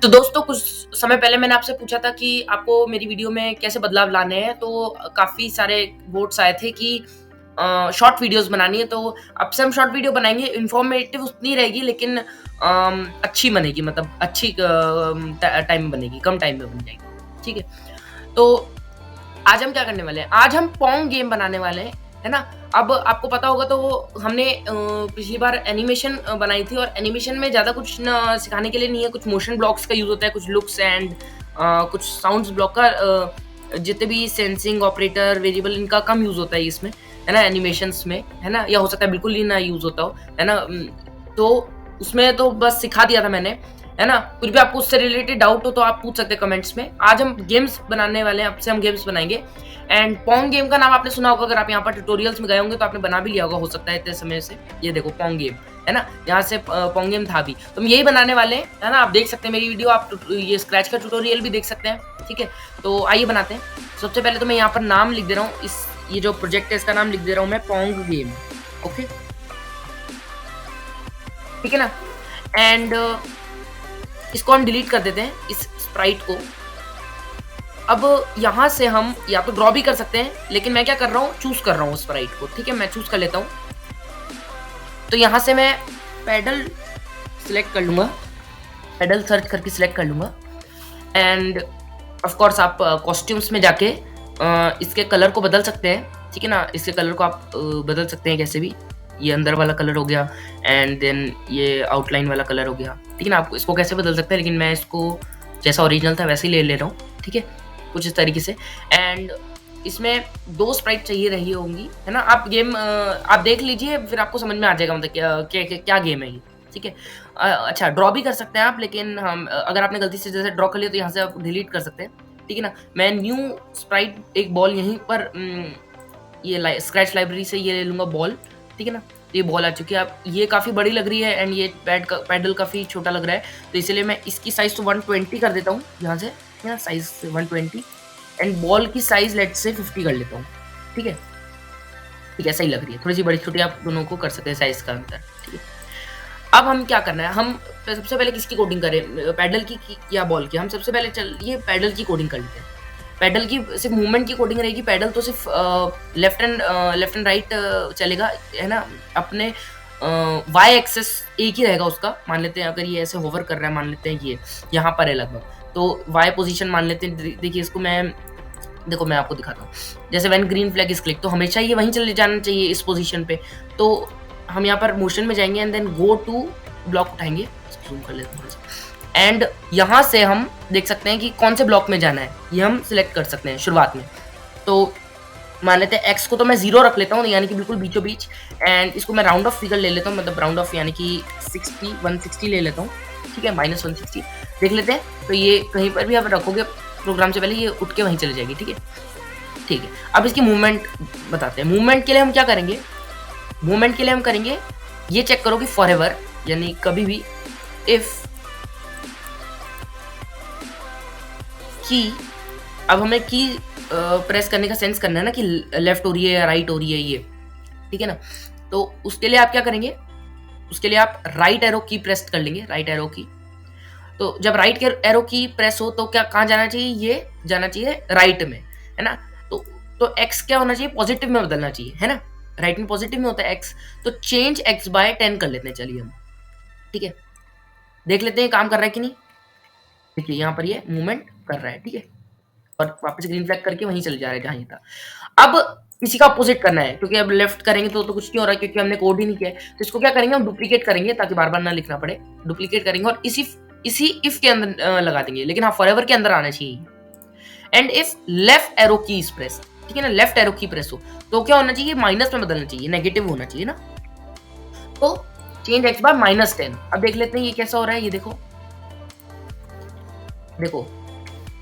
तो दोस्तों कुछ समय पहले मैंने आपसे पूछा था कि आपको मेरी वीडियो में कैसे बदलाव लाने हैं, तो काफ़ी सारे वोट्स आए थे कि शॉर्ट वीडियोस बनानी है। तो अब से हम शॉर्ट वीडियो बनाएंगे, इन्फॉर्मेटिव उतनी रहेगी लेकिन अच्छी बनेगी, मतलब अच्छी टाइम में बनेगी, कम टाइम में बन जाएगी। ठीक है, तो आज हम क्या करने वाले हैं, आज हम पोंग गेम बनाने वाले हैं, है ना। अब आपको पता होगा तो हमने पिछली बार एनिमेशन बनाई थी, और एनिमेशन में ज़्यादा कुछ न सिखाने के लिए नहीं है, कुछ मोशन ब्लॉक्स का यूज़ होता है, कुछ लुक्स एंड कुछ साउंड्स ब्लॉक का, जितने भी सेंसिंग ऑपरेटर वेरिएबल इनका कम यूज़ होता है इसमें, है ना, एनिमेशंस में, है ना, या हो सकता है बिल्कुल ही ना यूज़ होता हो, है ना। तो उसमें तो बस सिखा दिया था मैंने, है ना। कुछ भी आपको उससे रिलेटेड डाउट हो तो आप पूछ सकते हैं कमेंट्स में। आज हम गेम्स बनाने वाले हैं, अब से हम गेम्स बनाएंगे। एंड पोंग गेम का नाम आपने सुना होगा, अगर आप यहाँ पर ट्यूटोरियल्स में गए होंगे तो आपने बना भी लिया होगा, हो सकता है इतने समय से। ये देखो पोंग गेम, है ना, यहाँ से पोंग गेम था भी, तो हम यही बनाने वाले हैं, है ना। आप देख सकते हैं मेरी वीडियो, आप ये स्क्रैच का ट्यूटोरियल भी देख सकते हैं। ठीक है, तो आइए बनाते हैं। सबसे पहले तो मैं यहाँ पर नाम लिख दे रहा हूँ, ये जो प्रोजेक्ट है इसका नाम लिख दे रहा हूँ मैं पोंग गेम। ओके, ठीक है ना। एंड इसको हम डिलीट कर देते हैं, इस स्प्राइट को। अब यहाँ से हम या तो ड्रॉ भी कर सकते हैं, लेकिन मैं क्या कर रहा हूँ, चूज कर रहा हूँ स्प्राइट को। ठीक है, मैं चूज कर लेता हूँ। तो यहाँ से मैं पैडल सिलेक्ट कर लूँगा, पैडल सर्च करके सिलेक्ट कर लूँगा। एंड ऑफ कोर्स आप कॉस्ट्यूम्स में जाके इसके कलर को बदल सकते हैं। ठीक है ना, इसके कलर को आप बदल सकते हैं कैसे भी। ये अंदर वाला कलर हो गया, एंड देन ये आउटलाइन वाला कलर हो गया। ठीक है ना, आप इसको कैसे बदल सकते हैं, लेकिन मैं इसको जैसा ओरिजिनल था वैसे ही ले रहा हूँ। ठीक है, कुछ इस तरीके से। एंड इसमें 2 स्प्राइट चाहिए रही होंगी, है ना। आप गेम आप देख लीजिए, फिर आपको समझ में आ जाएगा मतलब क्या गेम है ये। ठीक है, अच्छा ड्रॉ भी कर सकते हैं आप, लेकिन हम अगर आपने गलती से जैसे ड्रॉ कर लिया तो यहाँ से आप डिलीट कर सकते हैं। ठीक है ना, मैं न्यू स्प्राइट एक बॉल यहीं पर ये स्क्रैच लाइब्रेरी से ये ले लूँगा बॉल। ठीक है ना, ये बॉल आ चुकी है। अब ये काफ़ी बड़ी लग रही है, एंड ये पैडल काफ़ी छोटा लग रहा है, तो इसलिए मैं इसकी साइज़ तो 120 कर देता हूँ यहाँ से, यहाँ साइज़ 120, एंड बॉल की साइज़ लेट से 50 कर लेता हूँ। ठीक है, ठीक है, सही लग रही है। थोड़ी सी बड़ी छोटी आप दोनों को कर सकते हैं साइज़ का अंतर। ठीक है, अब हम क्या करना है, हम सबसे पहले किसकी कोडिंग करें, पैडल की या बॉल की। हम सबसे पहले ये पैडल की कोडिंग कर लेते हैं। पैडल की सिर्फ मूवमेंट की कोडिंग रहेगी, पैडल तो सिर्फ लेफ्ट एंड राइट चलेगा, है ना। अपने वाई एक्सेस एक ही रहेगा उसका, मान लेते हैं अगर ये ऐसे होवर कर रहा है, मान लेते हैं ये यहाँ पर है लगभग, तो वाई पोजीशन मान लेते हैं। देखिए इसको देखो मैं आपको दिखाता हूँ, जैसे when green flag is click, तो हमेशा ये वहीं चले जाना चाहिए इस पोजीशन पे। तो हम यहाँ पर मोशन में जाएंगे, and then go to block उठाएंगे, जूम कर लेते हैं थोड़ा सा, एंड यहाँ से हम देख सकते हैं कि कौन से ब्लॉक में जाना है, ये हम सिलेक्ट कर सकते हैं शुरुआत में। तो मान लेते हैं एक्स को तो मैं 0 रख लेता हूँ, यानी कि बिल्कुल बीचों बीच, एंड इसको मैं राउंड ऑफ फिगर ले लेता हूँ, मतलब राउंड ऑफ यानी कि 160 ले लेता हूँ। ठीक है, -160 देख लेते हैं। तो ये कहीं पर भी आप रखोगे प्रोग्राम से पहले, ये उठ के वहीं चले जाएगी। ठीक है, ठीक है। अब इसकी मूवमेंट बताते हैं। मूवमेंट के लिए हम क्या करेंगे, मूवमेंट के लिए हम करेंगे, ये चेक करो कि फॉरएवर यानी कभी भी इफ की, अब हमें की प्रेस करने का सेंस करना है ना कि लेफ्ट हो रही है या राइट हो रही है ये। ठीक है ना, तो उसके लिए आप क्या करेंगे, उसके लिए आप राइट एरो की प्रेस कर लेंगे, राइट एरो की। तो जब राइट एरो की प्रेस हो तो क्या कहाँ जाना चाहिए, ये जाना चाहिए राइट में, है ना। तो एक्स क्या होना चाहिए, पॉजिटिव में बदलना चाहिए, है ना। राइट में पॉजिटिव में होता है एक्स, तो चेंज एक्स बाय 10 कर लेते हैं, चलिए हम। ठीक है, देख लेते हैं काम कर रहा है कि नहीं। देखिए यहाँ पर ये मूवमेंट कर रहा है। ठीक है, और वापस ग्रीन फ्लैग करके वहीं चले जा रहे हैं जहाँ ये था। अब इसी का अपोजिट करना है, क्योंकि अब लेफ्ट करेंगे तो कुछ नहीं हो रहा है, क्योंकि हमने कोड ही नहीं किया है। तो इसको क्या करेंगे, हम डुप्लीकेट करेंगे ताकि बार बार ना लिखना पड़े। डुप्लीकेट करेंगे और इसी इफ के अंदर लगा देंगे, लेकिन हाँ फॉरएवर के अंदर आना चाहिए। एंड इफ लेफ्ट एरो की इज प्रेस, ठीक है ना, लेफ्ट एरो की प्रेस हो तो क्या होना चाहिए, माइनस में बदलना चाहिए, नेगेटिव होना चाहिए ना। तो चेंज एक्स बाय -10। अब देख लेते हैं ये कैसा हो रहा है, ये देखो देखो,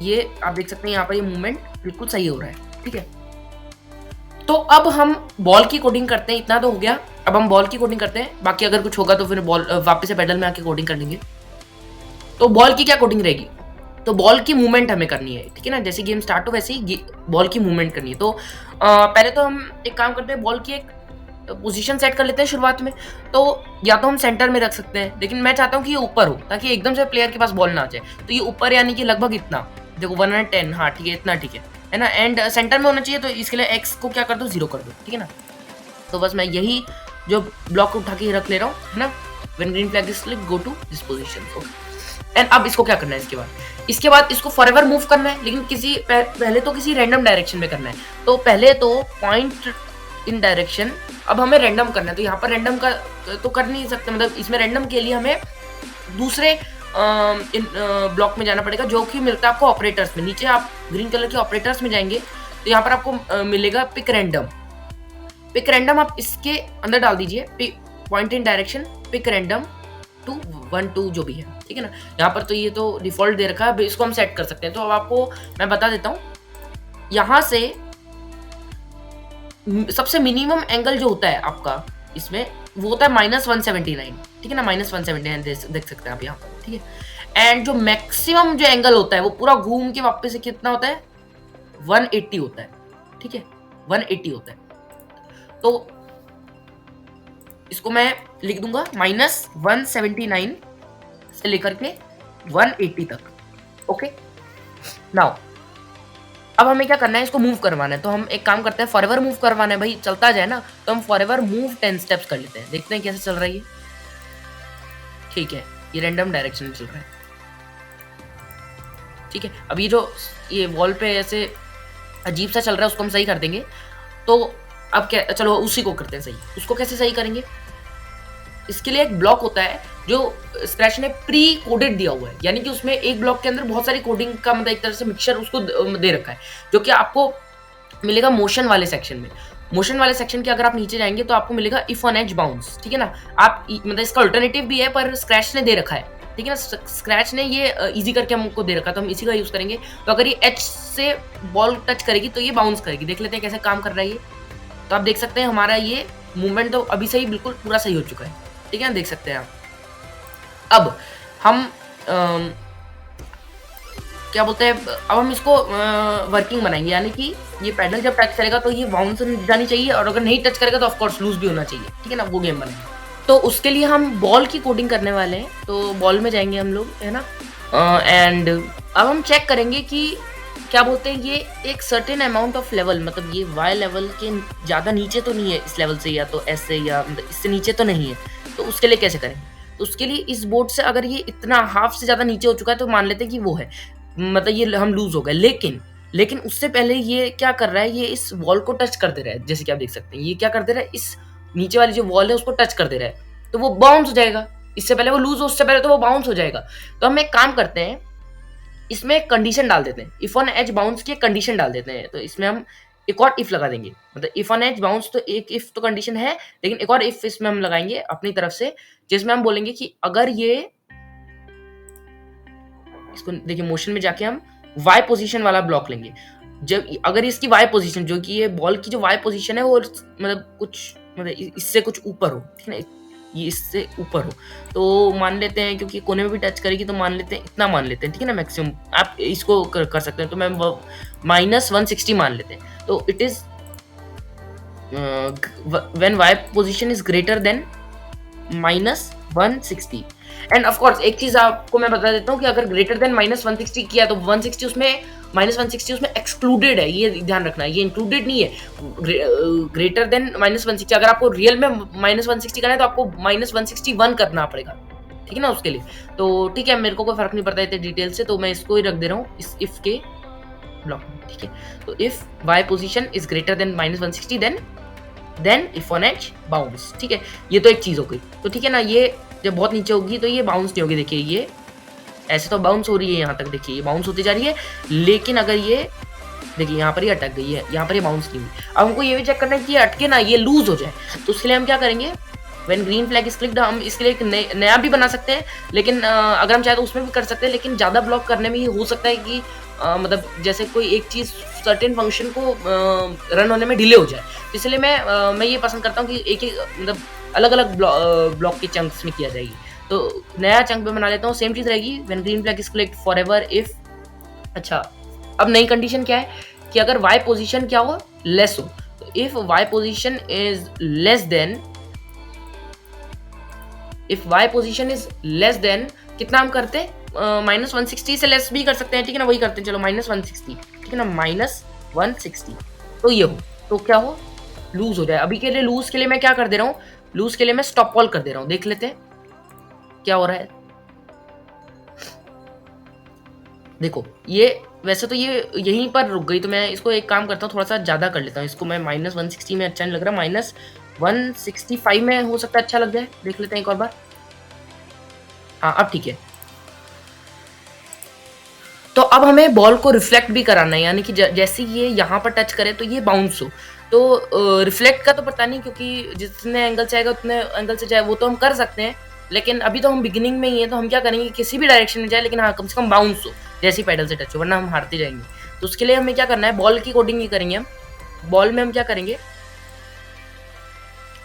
ये आप देख सकते हैं यहाँ पर ये मूवमेंट बिल्कुल सही हो रहा है। ठीक है, तो अब हम बॉल की कोडिंग करते हैं, इतना तो हो गया। अब हम बॉल की कोडिंग करते हैं, बाकी अगर कुछ होगा तो फिर बॉल वापस से पैडल में आके कोडिंग कर लेंगे। तो बॉल की क्या कोडिंग रहेगी, तो बॉल की मूवमेंट हमें करनी है। ठीक है ना, जैसे गेम स्टार्ट हो वैसे ही बॉल की मूवमेंट करनी है। तो पहले तो हम एक काम करते हैं, बॉल की एक पोजीशन सेट कर लेते हैं शुरुआत में। तो या तो हम सेंटर में रख सकते हैं, लेकिन मैं चाहता हूँ कि ये ऊपर हो ताकि एकदम से प्लेयर के पास बॉल ना आ जाए। तो ये ऊपर यानी कि लगभग इतना, देखो 110, हाँ ठीक है, इतना ठीक है ना। एंड सेंटर में होना चाहिए, तो इसके लिए एक्स को क्या कर दो, 0 कर दो, ठीक है ना। तो बस मैं यही जो ब्लॉक उठा के रख ले रहा हूँ, है ना। When green flag is click, go to this position, okay. And अब इसको क्या करना है, इसके बाद इसको फॉरएवर मूव करना है, लेकिन पहले तो किसी रैंडम डायरेक्शन में करना है। तो पहले तो पॉइंट इन डायरेक्शन, अब हमें रैंडम करना है। तो यहाँ पर रैंडम का तो कर नहीं सकते, मतलब इसमें रैंडम के लिए हमें दूसरे इन ब्लॉक में जाना पड़ेगा, जो कि मिलता है आपको ऑपरेटर्स में। नीचे आप ग्रीन कलर के ऑपरेटर्स में जाएंगे तो यहाँ पर आपको मिलेगा पिक रैंडम। पिक रैंडम आप इसके अंदर डाल दीजिए, point in direction pick random 2 1 2 जो भी है, ठीक है ना। यहाँ पर तो ये तो डिफॉल्ट दे रखा है, इसको हम सेट कर सकते हैं। तो अब आपको मैं बता देता हूँ, यहाँ से सबसे मिनिमम एंगल जो होता है आपका इसमें, वो होता है -179, ठीक है ना। -179 देख सकते हैं आप यहाँ पर, ठीक है। एंड जो मैक्सिमम जो एंगल होता है वो पूरा घूम के वापस से कितना होता है, 180 होता है, ठीक है, 180 होता है। तो इसको मैं लिख दूंगा -179 से लेकर के 180 तक, ओके। नाउ अब हमें क्या करना है, इसको मूव करवाना है। तो हम एक काम करते हैं, फॉरएवर मूव करवाना है भाई, चलता जाए ना। तो हम फॉरएवर मूव 10 स्टेप्स कर लेते हैं, देखते हैं कैसे चल रहा है ये, ठीक है। ये रैंडम डायरेक्शन में चल रहा है, ठीक है। अब ये वॉल पे ऐसे अजीब सा चल रहा है, उसको हम सही कर देंगे। तो अब क्या, चलो उसी को करते हैं सही। उसको कैसे सही करेंगे, इसके लिए एक ब्लॉक होता है जो स्क्रैच ने प्री कोडेड दिया हुआ है, यानी कि उसमें एक ब्लॉक के अंदर बहुत सारी कोडिंग का मतलब एक तरह से मिक्सचर उसको दे रखा है, जो कि आपको मिलेगा मोशन वाले सेक्शन में। मोशन वाले सेक्शन के अगर आप नीचे जाएंगे तो आपको मिलेगा इफ ऑन एज बाउंस, ठीक है ना। आप मतलब इसका अल्टरनेटिव भी है, पर स्क्रैच ने दे रखा है, ठीक है ना। स्क्रैच ने ये इजी करके हमको दे रखा, तो हम इसी का यूज करेंगे। तो अगर ये एच से बॉल टच करेगी तो ये बाउंस करेगी, देख लेते हैं कैसे काम कर रहा है ये। तो आप देख सकते हैं हमारा ये मूवमेंट तो अभी से ही बिल्कुल पूरा सही हो चुका है, ठीक है ना, देख सकते हैं आप। अब हम क्या बोलते हैं, अब हम इसको वर्किंग बनाएंगे, यानी कि ये पैडल जब टच करेगा तो ये बाउंस जानी चाहिए, और अगर नहीं टच करेगा तो ऑफकोर्स लूज भी होना चाहिए, ठीक है ना। वो गेम बनाएंगे। तो उसके लिए हम बॉल की कोडिंग करने वाले हैं, तो बॉल में जाएंगे हम लोग, है ना। एंड अब हम चेक करेंगे कि क्या बोलते हैं, ये एक सर्टेन अमाउंट ऑफ लेवल, मतलब ये वाई लेवल के ज़्यादा नीचे तो नहीं है इस लेवल से, या तो ऐसे, या मतलब इससे नीचे तो नहीं है। तो उसके लिए कैसे करें, तो उसके लिए इस बोर्ड से अगर ये इतना हाफ से ज़्यादा नीचे हो चुका है तो मान लेते हैं कि वो है, मतलब ये हम लूज हो गए। लेकिन उससे पहले ये क्या कर रहा है, ये इस वॉल को टच कर दे रहा है, जैसे कि आप देख सकते हैं ये क्या कर दे रहा है, इस नीचे वाली जो वॉल है उसको टच कर दे रहा है, तो वो बाउंस हो जाएगा। इससे पहले वो लूज हो, उससे पहले तो वो बाउंस हो जाएगा। तो हम एक काम करते हैं, इसमें एक कंडीशन डाल देते हैं, इफ ऑन एज बाउंस की कंडीशन डाल देते हैं। तो इसमें हम एक और इफ लगा देंगे, मतलब इफ ऑन एज बाउंस, तो एक इफ तो कंडीशन है, लेकिन एक और इफ इसमें हम लगाएंगे अपनी तरफ से, जिसमें हम बोलेंगे कि अगर ये, इसको देखिए मोशन में जाके हम वाई पोजीशन वाला ब्लॉक लेंगे। जब अगर इसकी वाई पोजीशन, जो कि ये बॉल की जो वाई पोजीशन है वो मतलब कुछ, मतलब इससे कुछ ऊपर हो, ठीक है ना, ये इससे ऊपर हो, तो मान लेते हैं, क्योंकि कोने में भी टच करेगी तो मान लेते हैं, इतना मान लेते हैं, ठीक है ना, मैक्सिमम। आप इसको कर सकते हैं, तो मैं -160 मान लेते हैं। तो it is when Y position is greater than -160। And of course एक चीज आपको मैं बता देता हूँ कि अगर ग्रेटर देन -160 किया तो 160 उसमें -160 उसमें एक्सक्लूडेड है, ये ध्यान रखना है, ये इंक्लूडेड नहीं है। ग्रेटर देन -160, अगर आपको रियल में -160 करना है तो आपको -161 करना पड़ेगा, ठीक है ना, उसके लिए। तो ठीक है, मेरे को कोई फर्क नहीं पड़ता इतने डिटेल से, तो मैं इसको ही रख दे रहा हूँ इस इफ के ब्लॉक में, ठीक है। तो if Y position is greater than -160 then if on edge bounce, ठीक है। ये तो एक चीज हो गई, तो ठीक है ना। ये जब बहुत नीचे होगी तो ये बाउंस नहीं होगी, देखिए ये ऐसे तो बाउंस हो रही है, यहाँ तक देखिए ये बाउंस होती जा रही है, लेकिन अगर ये देखिए यहाँ पर ये अटक गई है, यहाँ पर ये बाउंस नहीं हुई। अब हमको ये भी चेक करना है कि ये अटके ना, ये लूज हो जाए। तो उसके लिए हम क्या करेंगे, when green flag is clicked, हम इसके लिए एक नया भी बना सकते हैं, लेकिन अगर हम चाहे तो उसमें भी कर सकते हैं, लेकिन ज़्यादा ब्लॉक करने में ये हो सकता है कि मतलब जैसे कोई एक चीज़ सर्टेन फंक्शन को रन होने में डिले हो जाए, इसलिए मैं ये पसंद करता हूँ कि एक मतलब अलग अलग ब्लॉक के चंक्स में किया जाएगी। तो नया चंक में बना लेता हूँ, सेम चीज़ रहेगी, when green flag is clicked forever if. अच्छा, अब नई कंडीशन क्या है कि अगर वाई पोजीशन क्या हो, लेस हो, तो if y position is less than, if y position is less than कितना हम करते हैं, -160 से लेस भी कर सकते हैं, ठीक है ना, वही करते हैं, चलो -160, ठीक है ना, -160, तो ये हो, तो क्या हो, लूज हो जाए। अभी के लिए लूज के लिए मैं क्या कर दे रहा हूँ, लूज के लिए मैं स्टॉप कॉल कर दे रहा हूँ, देख लेते हैं क्या हो रहा है। देखो ये वैसे तो ये यहीं पर रुक गई, तो मैं इसको एक काम करता हूँ, थोड़ा सा ज़्यादा कर लेता हूँ इसको, मैं -160 में अच्छा नहीं लग रहा, -165 में हो सकता है अच्छा लग जाए, देख लेते हैं एक और बार। हाँ अब ठीक है। तो अब हमें बॉल को रिफ्लेक्ट भी कराना है, यानी कि जैसे ये यहाँ पर टच करे तो ये बाउंस हो। तो रिफ्लेक्ट का तो पता नहीं, क्योंकि जितने एंगल से आएगा उतने एंगल से जाए वो तो हम कर सकते हैं, लेकिन अभी तो हम बिगिनिंग में ही है, तो हम क्या करेंगे, किसी भी डायरेक्शन में जाए लेकिन हाँ कम से कम बाउंस हो, जैसे ही पैडल से टच हो, वरना हम हारते जाएंगे। तो उसके लिए हमें क्या करना है, बॉल की कोडिंग ही करेंगे हम। बॉल में हम क्या करेंगे,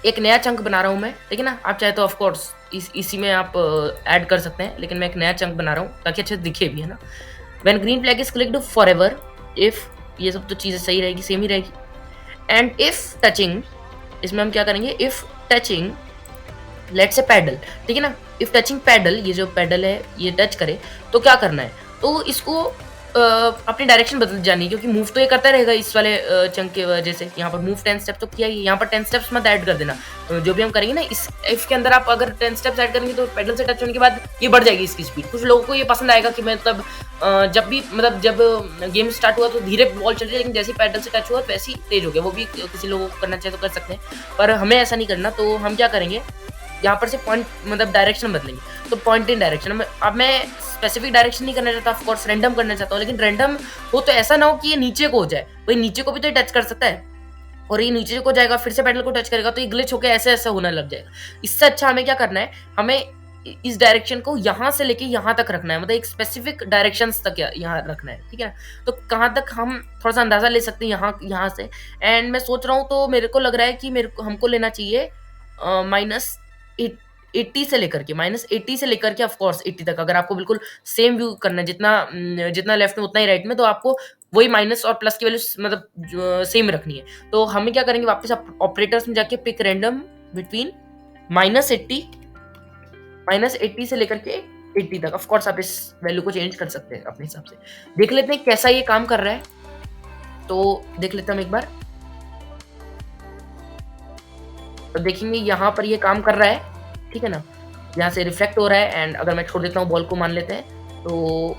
एक नया चंक बना रहा हूँ मैं, ठीक है ना, आप चाहे तो ऑफकोर्स इसी में आप ऐड कर सकते हैं, लेकिन मैं एक नया चंक बना रहा हूँ ताकि अच्छे दिखे भी, है ना। When green flag is clicked forever, if, ये सब तो चीज़ें सही रहेगी, सेम ही रहेगी। एंड इफ टचिंग, इसमें हम क्या करेंगे, इफ टचिंग लेट से पैडल, ठीक है ना, इफ टचिंग पैडल, ये जो पैडल है ये टच करे तो क्या करना है, तो इसको अपनी डायरेक्शन बदल जानी है, क्योंकि मूव तो ये करता रहेगा इस वाले चंक की वजह से। यहाँ पर मूव 10 स्टेप तो किया ही, यहाँ पर 10 स्टेप्स मत ऐड कर देना, जो भी हम करेंगे ना इस इफ के अंदर, आप अगर 10 स्टेप्स ऐड करेंगे तो पैडल से टच होने के बाद ये बढ़ जाएगी इसकी स्पीड। कुछ लोगों को ये पसंद आएगा कि मतलब जब भी मतलब जब गेम स्टार्ट हुआ तो धीरे बॉल चल रही है, लेकिन जैसे ही पैडल से टच हुआ वैसे ही तेज हो गया, वो भी किसी लोगों को करना चाहे तो कर सकते हैं, पर हमें ऐसा नहीं करना। तो हम क्या करेंगे, यहाँ पर से पॉइंट मतलब डायरेक्शन बदलेंगे, तो पॉइंट इन डायरेक्शन। अब मैं स्पेसिफिक डायरेक्शन नहीं करना चाहता, ऑफ कोर्स रैंडम करना चाहता हूँ, लेकिन रैंडम हो तो ऐसा ना हो कि ये नीचे को हो जाए, भाई नीचे को भी तो टच कर सकता है, और ये नीचे को जाएगा फिर से पैडल को टच करेगा तो ये ग्लिच होकर ऐसे ऐसे होने लग जाएगा। इससे अच्छा हमें क्या करना है, हमें इस डायरेक्शन को यहाँ से लेके यहाँ तक रखना है, मतलब एक स्पेसिफिक डायरेक्शन तक यहाँ रखना है, ठीक है। तो कहाँ तक हम थोड़ा सा अंदाजा ले सकते हैं यहाँ से। एंड मैं सोच रहा हूँ, तो मेरे को लग रहा है कि हमको लेना चाहिए -80 से लेकर के -80 से लेकर के ऑफकोर्स 80 तक। अगर आपको बिल्कुल सेम व्यू करना है, जितना लेफ्ट में उतना ही राइट में, तो आपको वही माइनस और प्लस की वैल्यू मतलब सेम रखनी है। तो हमें क्या करेंगे, वापस ऑपरेटर्स में जाके पिक रैंडम बिटवीन -80 से लेकर के 80 तक। ऑफकोर्स आप इस वैल्यू को चेंज कर सकते हैं अपने हिसाब से। देख लेते हैं कैसा ये काम कर रहा है, तो देख लेते हैं हम एक बार। तो देखेंगे यहाँ पर ये काम कर रहा है, ठीक है ना, यहाँ से रिफ्लेक्ट हो रहा है। एंड अगर मैं छोड़ देता हूँ बॉल को, मान लेते हैं, तो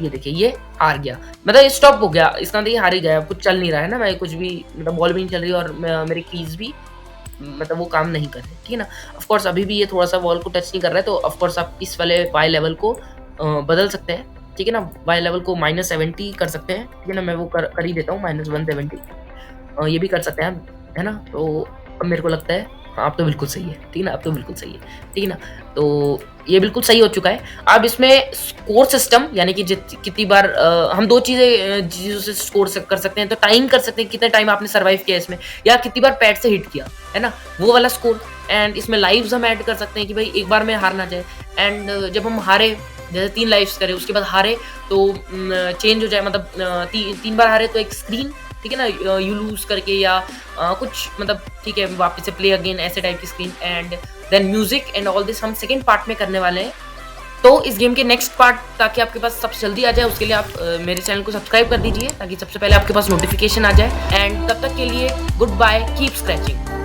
ये देखिए ये हार गया, मतलब ये स्टॉप हो गया, इसका मतलब ये हार ही गया, कुछ चल नहीं रहा है ना, मैं कुछ भी मतलब बॉल भी नहीं चल रही और मेरी कीज भी मतलब वो काम नहीं कर रहे, ठीक है ना। ऑफ कोर्स अभी भी ये थोड़ा सा बॉल को टच नहीं कर रहा है, तो ऑफ कोर्स आप इस वाले वाई लेवल को बदल सकते हैं, ठीक है ना, वाई लेवल को -70 कर सकते हैं, ठीक है ना, मैं वो कर ही देता हूँ -170, ये भी कर सकते हैं, है ना। तो अब मेरे को लगता है हाँ, अब तो बिल्कुल सही है, ठीक है ना, अब तो बिल्कुल सही है, ठीक है ना। तो ये बिल्कुल सही हो चुका है। अब इसमें स्कोर सिस्टम, यानी कि कितनी बार हम दो चीज़ों से स्कोर कर सकते हैं। तो टाइम कर सकते हैं, कितने टाइम आपने सर्वाइव किया इसमें, या कितनी बार पैड से हिट किया, है ना, वो वाला स्कोर। एंड इसमें लाइव्स हम ऐड कर सकते हैं कि भाई एक बार में हार ना जाए। एंड जब हम हारे, जैसे 3 लाइव्स करें उसके बाद हारे तो चेंज हो जाए, मतलब 3 बार हारे तो एक स्क्रीन, ठीक है ना, यू लूज करके या कुछ मतलब ठीक है वापस से प्ले अगेन, ऐसे टाइप की screen. And then music and all this हम सेकेंड पार्ट में करने वाले हैं। तो इस गेम के नेक्स्ट पार्ट ताकि आपके पास सबसे जल्दी आ जाए, उसके लिए आप मेरे चैनल को सब्सक्राइब कर दीजिए ताकि सबसे पहले आपके पास नोटिफिकेशन आ जाए। एंड तब तक के लिए गुड बाय, कीप स्क्रैचिंग।